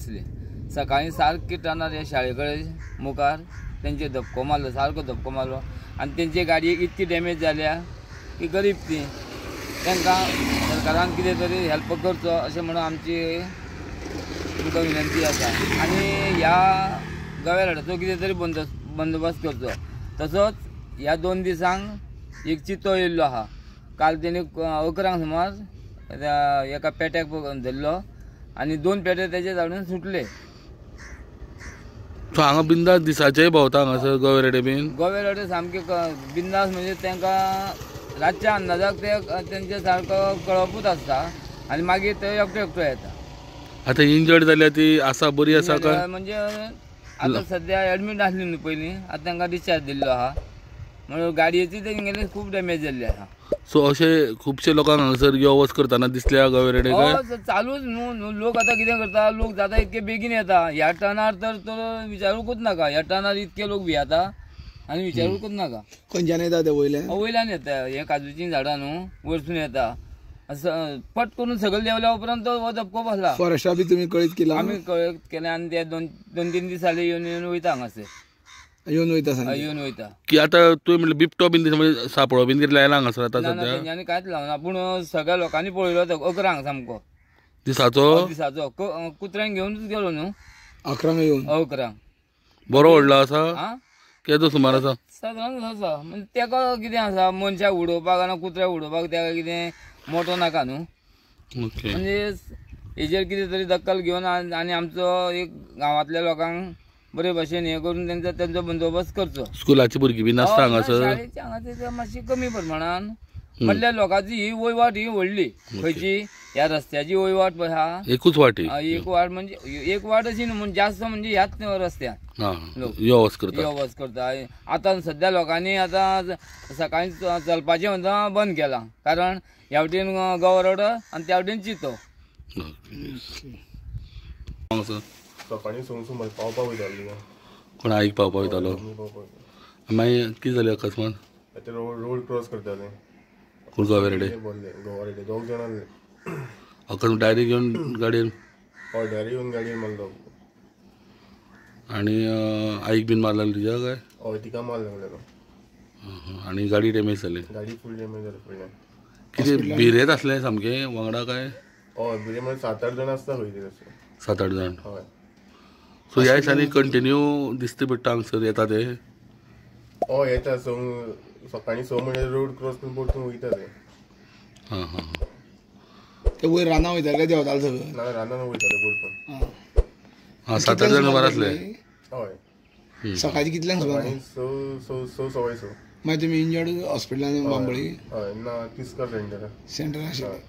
दिसले. सकाळी सारखे टर्नार या शाळेकडे मुखार त्यांचे धपको मारलो, सारको धपको मारलो आणि त्यांची गाडी इतकी डॅमेज जाल्या की गरीब ती तांकां सरकारान कितें तरी हेल्प करचो अशें म्हणून आमची तुमकां विनंती आसा. आनी ह्या गवेरेडाचो कितें तरी बंदोबस्त करचो. तसोच ह्या 2 दिसांक एक चितो येयल्लो आहा. काल तेणी 11 सुमार एका पेट्याक धरलो आनी 2 पेटे तेजे झाडून सुटले. हांगा बिंदास दिसाचेय भोंवता हांगासर गवेरेडे बीन. गवेरेडे सामके बिंदास म्हणजे तांकां रातच्या अंदाजाक ते तेंचे सारको कळपूच आसता आनी मागीर ते एकटो येता. आतां इंजर्ड जाल्यार ती आसा, बरी आसा काय? म्हणजे आतां सद्या एडमीट आसली न्हू पयलीं, आतां तांकां डिस्चार्ज दिल्लो आहा. म्हणून गाडयेची तेंगेली खूब डॅमेज जाल्ली आहा. सो अशे खुबशे लोकांक हांगासर यो वच करताना दिसल्या गवेरेडे काय? चालूच न्हू. लोक आतां कितें करता, लोक जाता इतके बेगीन येता. ह्या टर्नार तर विचारूंकूच नाका. ह्या टर्नार इतके लोक भियेता आनी विचारूंकूच नाका. खंयच्यान येता ते वयल्यान येता. हे काजूची झाडां न्हू वरसून येता. असं पट करून सगळं देवल्या उपरांत तो धपको बसला. फॉरेस्टा बी तुमी कळीत केला? आमी कळीत केलें आनी ते 2-3 दीस जाले येवन वयता हांगासर. येवन वयता की आतां तुवें म्हणलें बिबटो बीन म्हणजे सापळो बीन कितें लायला हांगासर आतां सद्या? तेंच्यांनी कांयच लावना. पूण सगळ्या लोकांनी पळयलो तो 11 सामको दिसाचो. कुत्र्यांक घेवनूच गेलो न्हू. 11 येवन 11 बरो व्हडलो आसा? केदो सुमार आसा? सादारण आसा. म्हणजे तेका कितें आसा, मनशाक उडोवपाक आनी कुत्र्याक उडोवपाक तेका कितें मोटो नाका न्हू. म्हणजे हेजेर कितें तरी दखल घेवन आनी आमचो एक गांवांतल्या लोकांक बरे भशेन हे करून तेंचो बंदोबस्त करचो. स्कुलाची भुरगीं बीन आसता हांगासर? शाळेची हांगासर मातशी कमी प्रमाणान. म्हणल्यार लोकांची ही वयवाट ही व्हडली. खंयची ह्या रस्त्याची वयवाट पळय आहा, एकूच वाटी. एक वाट म्हणजे एक वाट अशी न्हू, जास्त म्हणजे ह्याच रस्त्यान यो वच करता. आतां सद्या लोकांनी आतां सकाळी चलपाचें म्हणटा बंद केलां. कारण ह्या वटेन गवरोड आनी त्या वटेन चितो. सकाळी सोंग पावपाक वयतालो. कोण आईक पावपाक वयतालो? मागीर कितें जालें अकस्मात? रोड क्रॉस करताले. कोण गवेरेडे? गवेरेडे 2 जाण आसले. अकस्मात डायरेक्ट घेवन गाडयेन? हय, डायरेक्ट येवन गाडयेन मारलो. आनी आईक बीन मारलेलो तुज्या काय? हय, तिका मार लागलेलो. आनी गाडी डॅमेज जाली? गाडी फूल डॅमेज जाली फुडल्यान. कितें भिरेत आसलें सामकें वांगडा काय? हय, भिरे म्हणजे 7-8 जाण आसता खंय तरी. 7-8 जाण? हय. सो ह्या दिसांनी कंटिन्यू दिसता पडटा हांगसर येता ते? हय, येता. सकाळी 6 म्हणल्यार रोड क्रॉस करून परतून वयता ते. ते वयर रानां वयताले काय देंवताले सगळें? ना, रानान वयताले परतून. 7-8 जाण भायर आसले? हय. सकाळची कितल्यांक सुमार? 6:15. मागीर तुमी इंजर्ड हॉस्पिटलान बांबोळी? हय, ना, तिस्कार सेंटर आशिल्लें.